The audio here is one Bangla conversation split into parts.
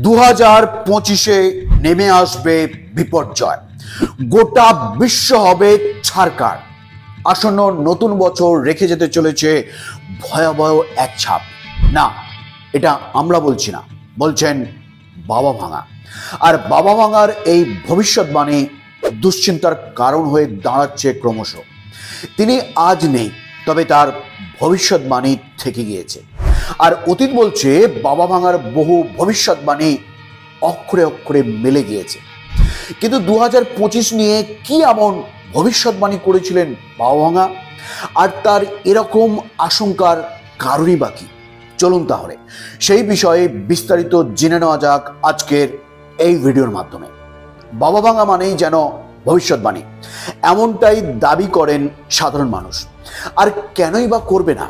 2025-এ নেমে আসবে বিপর্যয়। গোটা বিশ্ব হবে ছারকার। আসন্ন নতুন বছর রেখে যেতে চলেছে ভয়াবহ এক ছাপ। না, এটা আমরা বলছি না, বলছেন বাবা ভাঙা। আর বাবা ভাঙার এই ভবিষ্যৎবাণী দুশ্চিন্তার কারণ হয়ে দাঁড়াচ্ছে ক্রমশ। তিনি আজ নেই, তবে তার ভবিষ্যৎবাণী থেকে গিয়েছে। আর অতীত বলছে বাবা ভাঙার বহু ভবিষ্যৎবাণী অক্ষরে অক্ষরে মিলে গিয়েছে। কিন্তু 2025 নিয়ে কি এমন ভবিষ্যৎবাণী করেছিলেন বাবা ভাঙা, আর তার এরকম আশঙ্কার কারণই বাকি। চলুন তাহলে সেই বিষয়ে বিস্তারিত জেনে নেওয়া যাক আজকের এই ভিডিওর মাধ্যমে। বাবা ভাঙা মানেই যেন ভবিষ্যৎবাণী, এমনটাই দাবি করেন সাধারণ মানুষ। আর কেনই বা করবে না?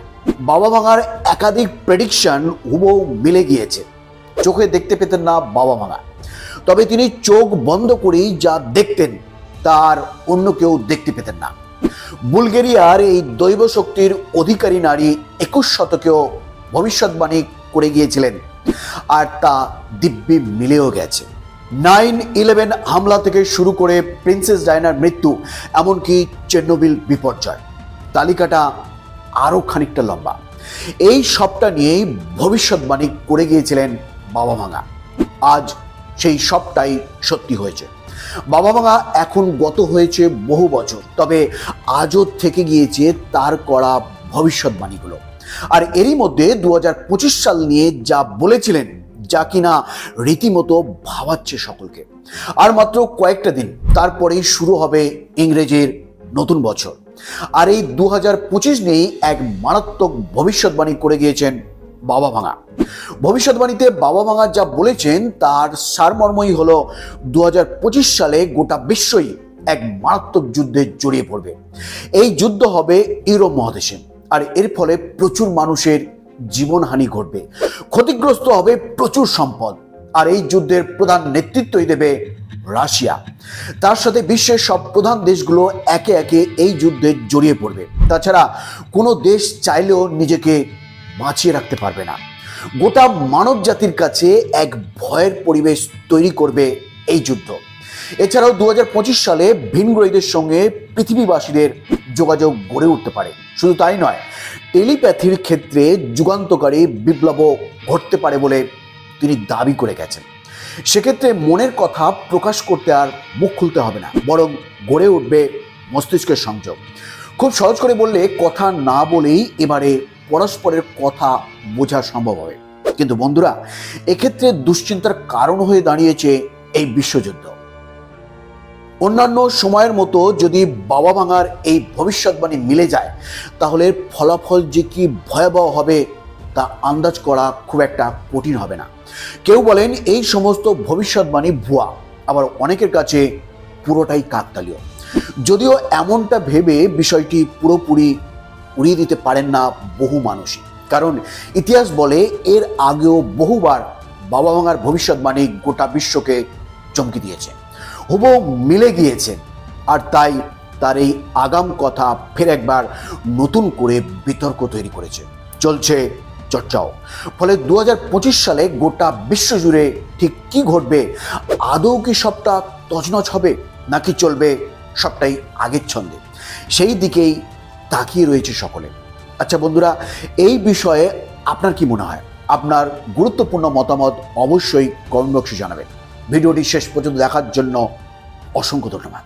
বাবা ভাঙার একাধিক প্রেডিকশন হুবহু মিলে গিয়েছে। চোখে দেখতে পেতেন না বাবা ভাঙা, তবে তিনি চোখ বন্ধ করেই যা দেখতেন তার অন্য কেউ দেখতে পেতেন না। বুলগেরিয়ার এই দৈব শক্তির অধিকারী নারী 21 শতকেও ভবিষ্যৎবাণী করে গিয়েছিলেন, আর তা দিব্যি মিলেও গেছে। 9/11 হামলা থেকে শুরু করে প্রিন্সেস ডায়ানার মৃত্যু, এমনকি চেরনোবিল বিপর্যয়, তালিকাটা আরও খানিকটা লম্বা। এই সবটা নিয়েই ভবিষ্যৎবাণী করে গিয়েছিলেন বাবা ভাঙা। আজ সেই সবটাই সত্যি হয়েছে। বাবা ভাঙা এখন গত হয়েছে বহু বছর, তবে আজও থেকে গিয়েছে তার করা ভবিষ্যৎবাণীগুলো। আর এরই মধ্যে 2025 সাল নিয়ে যা বলেছিলেন, যা কিনা রীতিমতো ভাবাচ্ছে সকলকে। আর মাত্র কয়েকটা দিন তারপরেই শুরু হবে ইংরেজির নতুন বছর। আর এই 2025 নিয়েই এক মারাত্মক ভবিষ্যৎবাণী করে গিয়েছেন বাবা ভাঙা। ভবিষ্যৎবাণীতে বাবা ভাঙা যা বলেছেন তার সারমর্মই হলো 2025 সালে গোটা বিশ্বই এক মারাত্মক যুদ্ধে জড়িয়ে পড়বে। এই যুদ্ধ হবে ইউরোপ মহাদেশে, আর এর ফলে প্রচুর মানুষের জীবনহানি ঘটবে, ক্ষতিগ্রস্ত হবে প্রচুর সম্পদ। আর এই যুদ্ধের প্রধান নেতৃত্বই দেবে রাশিয়া। তার সাথে বিশ্বের সব প্রধান দেশগুলো একে একে এই যুদ্ধে জড়িয়ে পড়বে। তাছাড়া কোনো দেশ চাইলেও নিজেকে বাঁচিয়ে রাখতে পারবে না। গোটা মানব জাতির কাছে এক ভয়ের পরিবেশ তৈরি করবে এই যুদ্ধ। এছাড়াও 2025 সালে ভিনগ্রহীদের সঙ্গে পৃথিবীবাসীদের যোগাযোগ গড়ে উঠতে পারে। শুধু তাই নয়, টেলিপ্যাথির ক্ষেত্রে যুগান্তকারী বিপ্লবও ঘটতে পারে বলে তিনি দাবি করে গেছেন। সেক্ষেত্রে মনের কথা প্রকাশ করতে আর মুখ খুলতে হবে না, বরং গড়ে উঠবে মস্তিষ্কের সংযোগ। খুব সহজ করে বললে, কথা না বলেই এবারে পরস্পরের কথা বোঝা সম্ভব হবে। কিন্তু বন্ধুরা, এক্ষেত্রে দুশ্চিন্তার কারণ হয়ে দাঁড়িয়েছে এই বিশ্বযুদ্ধ। অন্যান্য সময়ের মতো যদি বাবা ভাঙার এই ভবিষ্যৎবাণী মিলে যায়, তাহলে ফলাফল যে কি ভয়াবহ হবে তা আন্দাজ করা খুব একটা কঠিন হবে না। কেউ বলেন এই সমস্ত ভবিষ্যৎবাণী ভুয়া, আবার অনেকের কাছে পুরোটাই কাকতালীয়। যদিও এমনটা ভেবে বিষয়টি পুরোপুরি উড়িয়ে দিতে পারেন না বহু মানুষই, কারণ ইতিহাস বলে এর আগেও বহুবার বাবা ভাঙার ভবিষ্যৎবাণী গোটা বিশ্বকে চমকে দিয়েছে, হুবহু মিলে গিয়েছে। আর তাই তার এই আগাম কথা ফের একবার নতুন করে বিতর্ক তৈরি করেছে, চলছে চর্চাও। ফলে 2025 সালে গোটা বিশ্ব জুড়ে ঠিক কি ঘটবে? আদৌ কি সবটা তছনছ হবে, নাকি চলবে সবটাই আগের ছন্দে? সেই দিকেই তাকিয়ে রয়েছে সকলে। আচ্ছা বন্ধুরা, এই বিষয়ে আপনার কি মনে হয়? আপনার গুরুত্বপূর্ণ মতামত অবশ্যই কমেন্ট বক্সে জানাবেন। ভিডিওটি শেষ পর্যন্ত দেখার জন্য অসংখ্য ধন্যবাদ।